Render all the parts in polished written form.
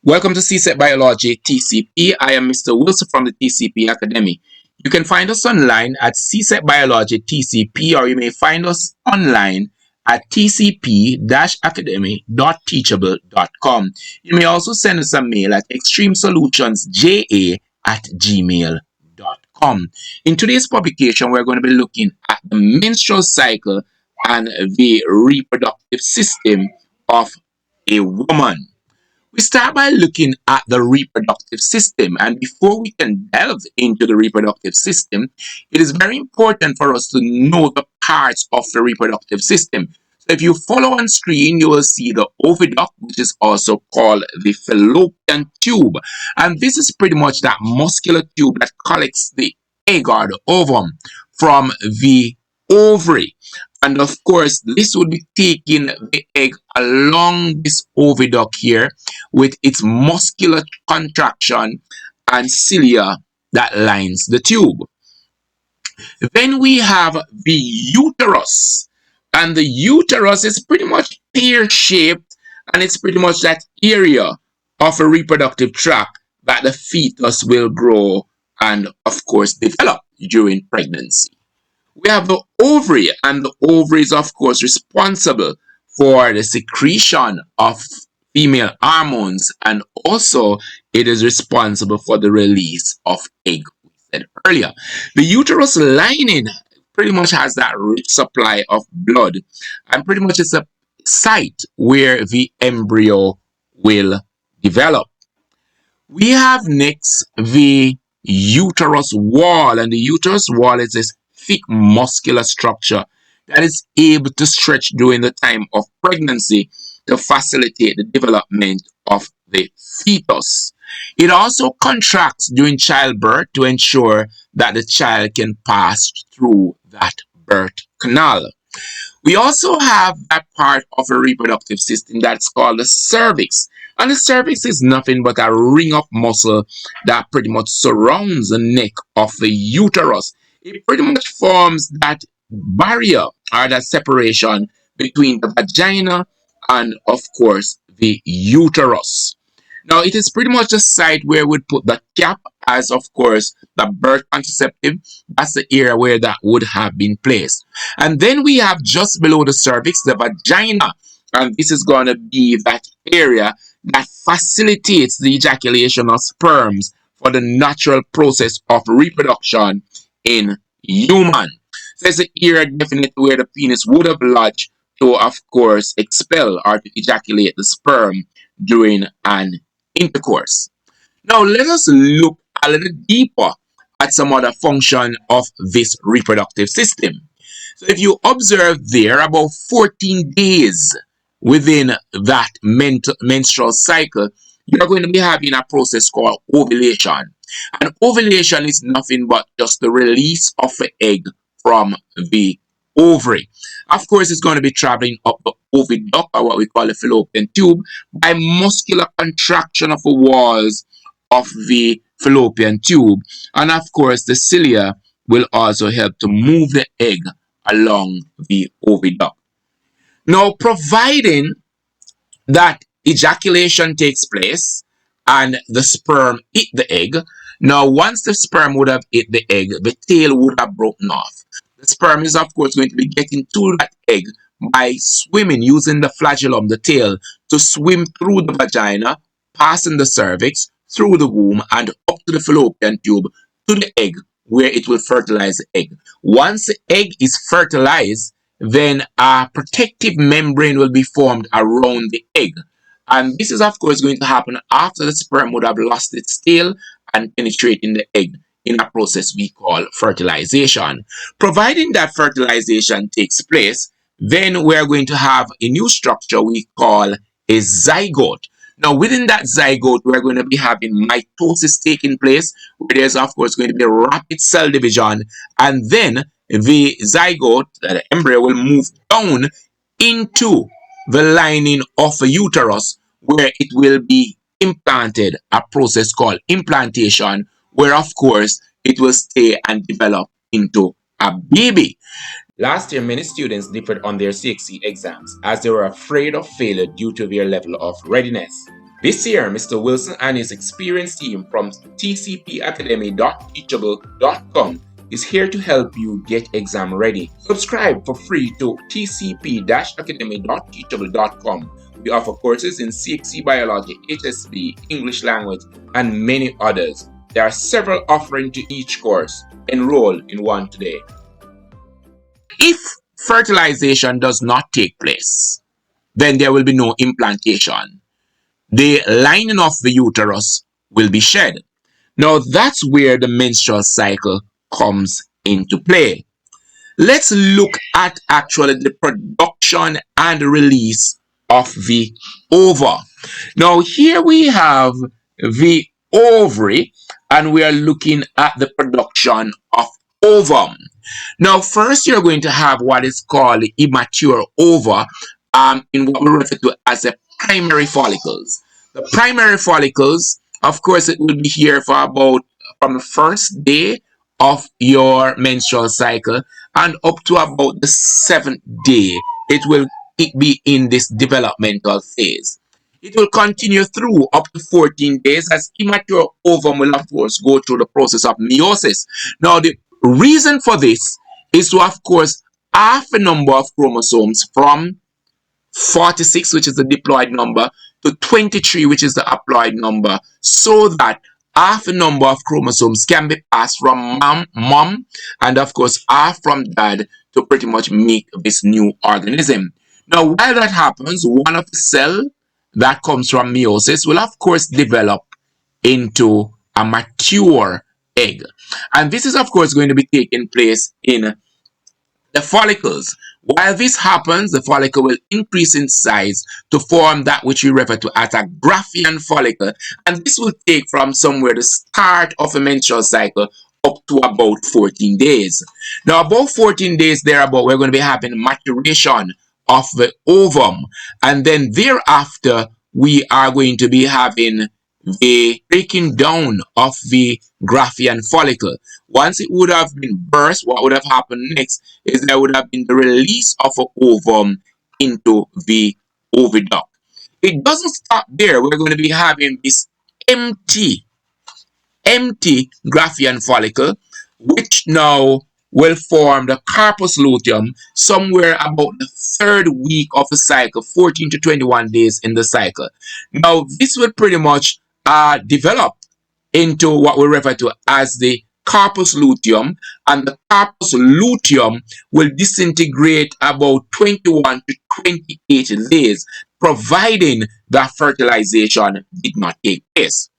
Welcome to CSET Biology TCP. I am Mr. Wilson from the TCP Academy. You can find us online at CSET Biology TCP, or you may find us online at tcp-academy.teachable.com. You may also send us a mail at extremesolutionsja@gmail.com. In today's publication, we're going to be looking at the menstrual cycle and the reproductive system of a woman. We start by looking at the reproductive system, and before we can delve into the reproductive system, it is very important for us to know the parts of the reproductive system. So if you follow on screen, you will see the oviduct, which is also called the fallopian tube. And this is pretty much that muscular tube that collects the egg or the ovum from the ovary. And of course, this would be taking the egg along this oviduct here with its muscular contraction and cilia that lines the tube. Then we have the uterus. And the uterus is pretty much pear-shaped, and it's pretty much that area of a reproductive tract that the fetus will grow and, of course, develop during pregnancy. We have the ovary, and the ovary is, of course, responsible for the secretion of female hormones, and also it is responsible for the release of egg, we said earlier. The uterus lining pretty much has that rich supply of blood, and pretty much it's a site where the embryo will develop. We have next the uterus wall, and the uterus wall is this thick muscular structure that is able to stretch during the time of pregnancy to facilitate the development of the fetus. It also contracts during childbirth to ensure that the child can pass through that birth canal. We also have that part of a reproductive system that's called the cervix. And the cervix is nothing but a ring of muscle that pretty much surrounds the neck of the uterus. It pretty much forms that barrier or that separation between the vagina and, of course, the uterus. Now, it is pretty much the site where we'd put the cap as, of course, the birth contraceptive. That's the area where that would have been placed. And then we have just below the cervix, the vagina. And this is going to be that area that facilitates the ejaculation of sperms for the natural process of reproduction in human. So it's the area definitely where the penis would have lodged to, of course, expel or to ejaculate the sperm during an intercourse. Now, let us look a little deeper at some other function of this reproductive system. So if you observe there, about 14 days within that menstrual cycle, you're going to be having a process called ovulation. And ovulation is nothing but just the release of the egg from the ovary. Of course, it's going to be traveling up the oviduct, or what we call the fallopian tube, by muscular contraction of the walls of the fallopian tube. And of course, the cilia will also help to move the egg along the oviduct. Now, providing that ejaculation takes place and the sperm eat the egg, now once the sperm would have eat the egg, the tail would have broken off. The sperm is, of course, going to be getting to that egg by swimming, using the flagellum, the tail, to swim through the vagina, passing the cervix, through the womb, and up to the fallopian tube, to the egg, where it will fertilize the egg. Once the egg is fertilized, then a protective membrane will be formed around the egg. And this is, of course, going to happen after the sperm would have lost its tail and penetrating the egg in a process we call fertilization. Providing that fertilization takes place, then we're going to have a new structure we call a zygote. Now, within that zygote, we're going to be having mitosis taking place, where there's, of course, going to be a rapid cell division, and then the zygote, the embryo, will move down into the lining of the uterus, where it will be implanted, a process called implantation, where, of course, it will stay and develop into a baby. Last year, many students differed on their CXC exams as they were afraid of failure due to their level of readiness. This year, Mr. Wilson and his experienced team from tcpacademy.teachable.com is here to help you get exam ready. Subscribe for free to tcp-academy.teachable.com. We offer courses in CXC Biology, HSB, English Language, and many others. There are several offerings to each course. Enroll in one today. If fertilization does not take place, then there will be no implantation. The lining of the uterus will be shed. Now that's where the menstrual cycle comes into play. Let's look at actually the production and release of the ova. Now here we have the ovary and we are looking at the production of ovum. Now first you're going to have what is called immature ova in what we refer to as the primary follicles. The primary follicles, of course, it will be here for about from the first day of your menstrual cycle and up to about the 7th day. It be in this developmental phase. It will continue through up to 14 days as immature ovum will of course go through the process of meiosis. Now the reason for this is to of course half the number of chromosomes from 46, which is the diploid number, to 23, which is the haploid number, so that half the number of chromosomes can be passed from mom and of course half from dad to pretty much make this new organism. Now while that happens, one of the cell that comes from meiosis will of course develop into a mature egg, and this is of course going to be taking place in the follicles. While this happens, the follicle will increase in size to form that which we refer to as a Graafian follicle, and this will take from somewhere the start of a menstrual cycle up to about 14 days. Now, about 14 days thereabout, we're going to be having maturation of the ovum, and then thereafter, we are going to be having the breaking down of the Graafian follicle. Once it would have been burst, what would have happened next is there would have been the release of an ovum into the oviduct. It doesn't stop there. We're going to be having this empty Graafian follicle, which now will form the corpus luteum somewhere about the 3rd week of the cycle, 14 to 21 days in the cycle. Now, this will pretty much develop into what we refer to as the corpus luteum, and the corpus luteum will disintegrate about 21 to 28 days, providing that fertilization did not take place.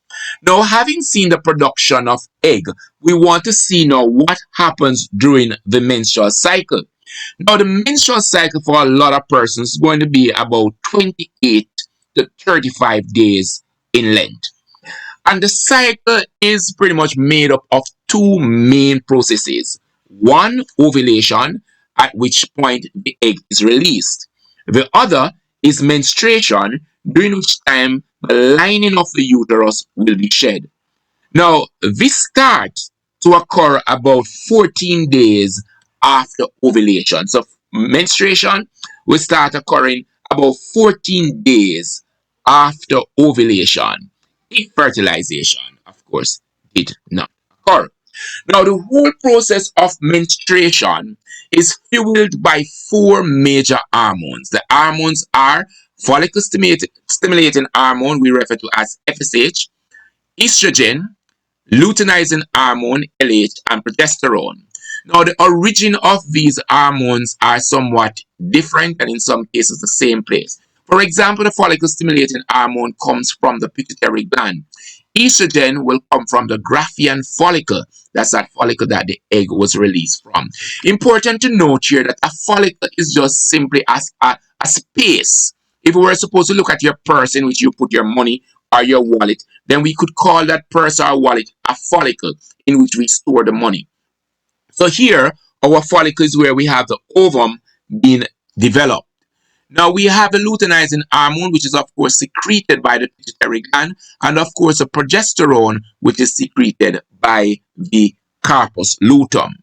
Now, having seen the production of egg, we want to see now what happens during the menstrual cycle. Now, the menstrual cycle for a lot of persons is going to be about 28 to 35 days in length. And the cycle is pretty much made up of two main processes. One, ovulation, at which point the egg is released. The other is menstruation, during which time the lining of the uterus will be shed. Now, this starts to occur about 14 days after ovulation. So, menstruation will start occurring about 14 days after ovulation, if fertilization, of course, did not occur. Now, the whole process of menstruation is fueled by four major hormones. The hormones are follicle stimulating hormone, we refer to as FSH, estrogen, luteinizing hormone, LH, and progesterone. Now, the origin of these hormones are somewhat different and in some cases the same place. For example, the follicle stimulating hormone comes from the pituitary gland. Estrogen will come from the Graafian follicle. That's that follicle that the egg was released from. Important to note here that a follicle is just simply as a space. If we were supposed to look at your purse in which you put your money or your wallet, then we could call that purse or wallet a follicle in which we store the money. So here, our follicle is where we have the ovum being developed. Now we have the luteinizing hormone, which is of course secreted by the pituitary gland, and of course the progesterone, which is secreted by the corpus luteum.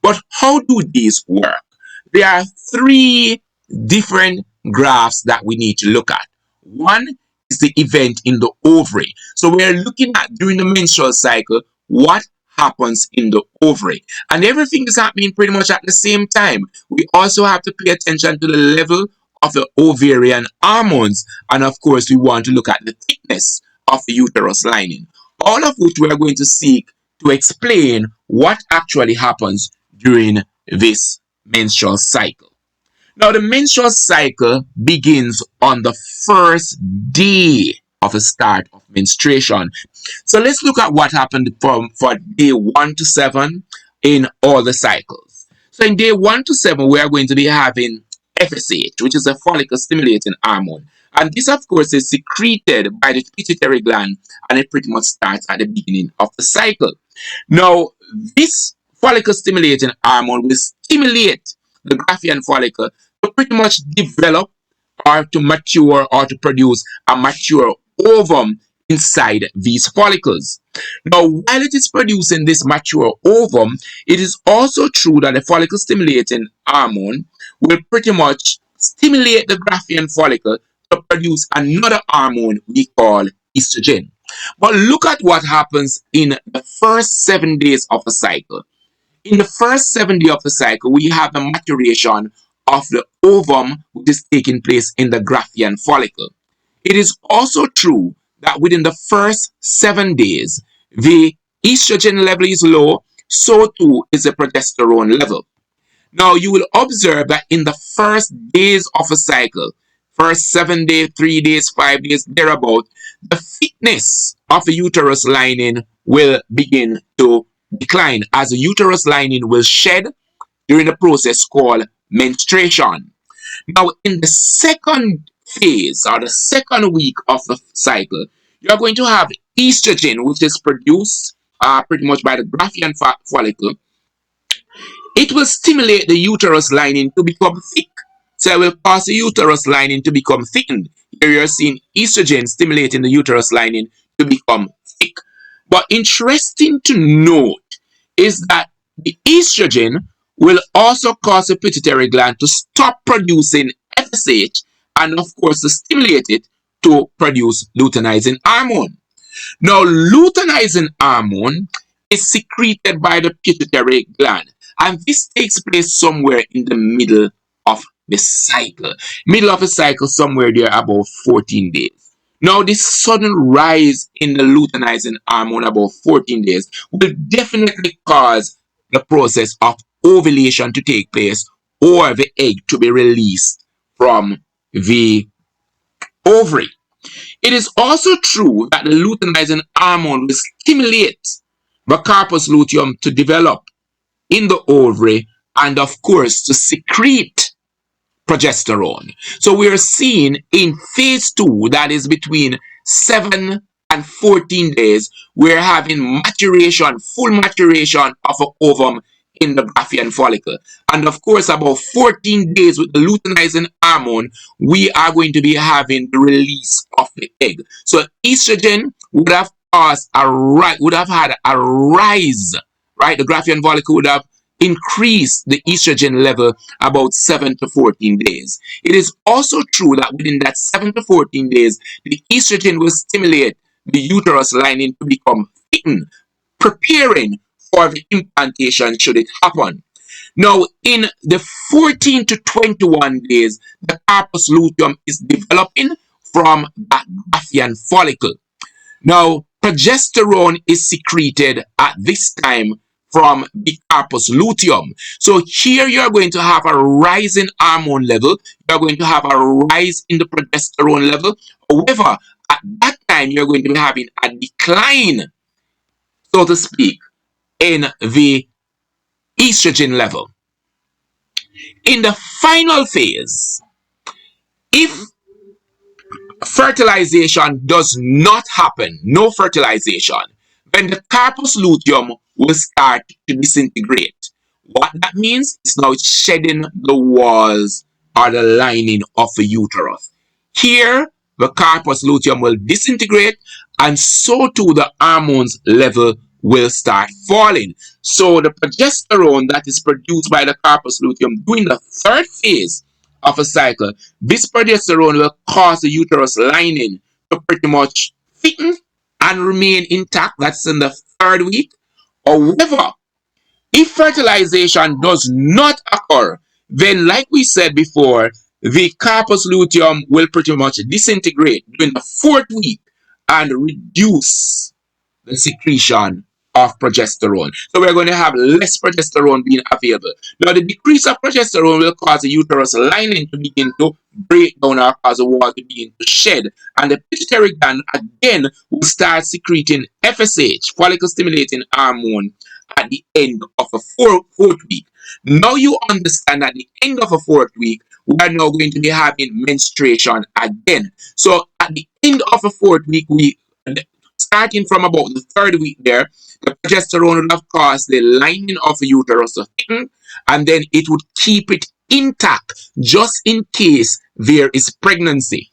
But how do these work? There are three different graphs that we need to look at. One is the event in the ovary. So we're looking at during the menstrual cycle, what happens in the ovary. And everything is happening pretty much at the same time. We also have to pay attention to the level of the ovarian hormones. And of course, we want to look at the thickness of the uterus lining. All of which we are going to seek to explain what actually happens during this menstrual cycle. Now, the menstrual cycle begins on the first day of the start of menstruation. So let's look at what happened for day 1 to 7 in all the cycles. So in day 1 to 7, we are going to be having FSH, which is a follicle stimulating hormone. And this, of course, is secreted by the pituitary gland, and it pretty much starts at the beginning of the cycle. Now, this follicle stimulating hormone will stimulate the Graafian follicle to pretty much develop or to mature or to produce a mature ovum inside these follicles. Now, while it is producing this mature ovum, it is also true that the follicle stimulating hormone will pretty much stimulate the Graafian follicle to produce another hormone we call estrogen. But look at what happens in the first 7 days of the cycle. In the first 7 days of the cycle, we have the maturation of the ovum, which is taking place in the Graafian follicle. It is also true that within the first 7 days, the estrogen level is low, so too is the progesterone level. Now, you will observe that in the first days of a cycle, first 7 days, 3 days, 5 days, thereabout, the thickness of the uterus lining will begin to decline as the uterus lining will shed during the process called menstruation. Now, in the second phase or the second week of the cycle, you're going to have estrogen, which is produced pretty much by the Graafian follicle. It will stimulate the uterus lining to become thick. So it will cause the uterus lining to become thickened. Here you're seeing estrogen stimulating the uterus lining to become thick. But interesting to note is that the estrogen will also cause the pituitary gland to stop producing FSH and, of course, to stimulate it to produce luteinizing hormone. Now, luteinizing hormone is secreted by the pituitary gland, and this takes place somewhere in the middle of the cycle. Middle of the cycle, somewhere there about 14 days. Now, this sudden rise in the luteinizing hormone about 14 days will definitely cause the process of ovulation to take place or the egg to be released from the ovary. It is also true that the luteinizing hormone will stimulate the corpus luteum to develop in the ovary and, of course, to secrete progesterone. So we are seeing in phase 2, that is between 7 and 14 days, we're having maturation, full maturation of an ovum in the Graafian follicle. And of course, about 14 days with the luteinizing hormone, we are going to be having the release of the egg. So estrogen would have caused would have had a rise, right? The Graafian follicle would have increased the estrogen level about 7 to 14 days. It is also true that within that 7 to 14 days, the estrogen will stimulate the uterus lining to become thickened, preparing for the implantation should it happen. Now, in the 14 to 21 days, the corpus luteum is developing from that Graafian follicle. Now, progesterone is secreted at this time from the corpus luteum. So here you're going to have a rise in hormone level. You're going to have a rise in the progesterone level. However, at that time, you're going to be having a decline, so to speak, in the estrogen level. In the final phase, if fertilization does not happen, no fertilization, then the corpus luteum will start to disintegrate. What that means is now it's shedding the walls or the lining of the uterus. Here, the corpus luteum will disintegrate, and so too the hormones level will start falling. So the progesterone that is produced by the corpus luteum during the third phase of a cycle, this progesterone will cause the uterus lining to pretty much thicken and remain intact. That's in the third week. However, if fertilization does not occur, then, like we said before, the corpus luteum will pretty much disintegrate during the fourth week and reduce the secretion of progesterone. So we're going to have less progesterone being available. Now, the decrease of progesterone will cause the uterus lining to begin to break down or cause the wall to begin to shed. And the pituitary gland again will start secreting FSH, follicle stimulating hormone, at the end of a fourth week. Now you understand at the end of a fourth week, we are now going to be having menstruation again. So at the end of a fourth week, we starting from about the third week there, the progesterone would have caused the lining of the uterus to thicken, and then it would keep it intact just in case there is pregnancy.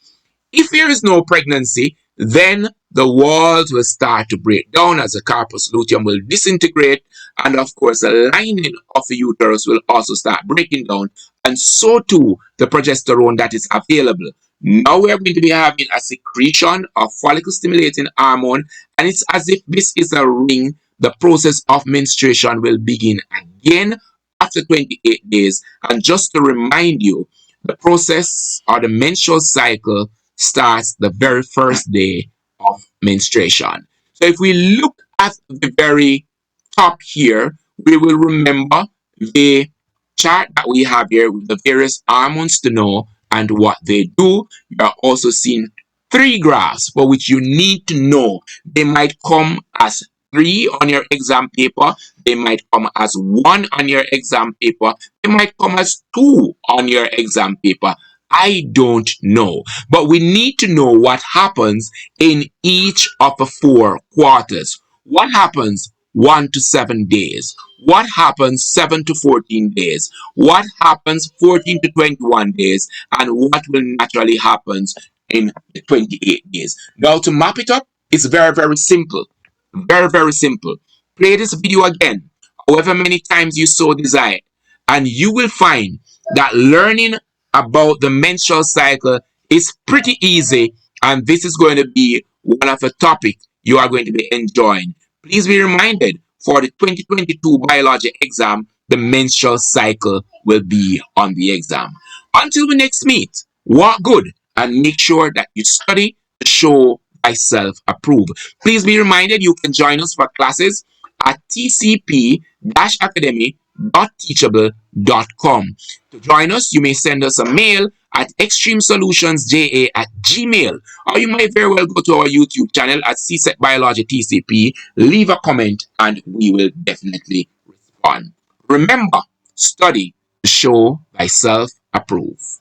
If there is no pregnancy, then the walls will start to break down as the corpus luteum will disintegrate, and of course, the lining of the uterus will also start breaking down, and so too the progesterone that is available. Now we are going to be having a secretion of follicle stimulating hormone, and it's as if this is a ring. The process of menstruation will begin again after 28 days. And just to remind you, the process or the menstrual cycle starts the very first day of menstruation. So if we look at the very top here, we will remember the chart that we have here with the various hormones to know and what they do. You are also seeing three graphs for which you need to know. They might come as 3 on your exam paper. They might come as 1 on your exam paper. They might come as 2 on your exam paper. I don't know. But we need to know what happens in each of the 4 quarters. What happens 1 to 7 days? What happens 7 to 14 days? What happens 14 to 21 days? And what will naturally happen in the 28 days? Now, to map it up, it's very, very simple. Very, very simple. Play this video again, however many times you so desire, and you will find that learning about the menstrual cycle is pretty easy, and this is going to be one of the topics you are going to be enjoying. Please be reminded, for the 2022 biology exam, the menstrual cycle will be on the exam. Until we next meet, walk good and make sure that you study to show thyself approved. Please be reminded you can join us for classes at tcp-academy.teachable.com. To join us, you may send us a mail at extremesolutionsja@gmail, or you might very well go to our YouTube channel at CSEC Biology TCP, leave a comment, and we will definitely respond. Remember, study to show thyself approved.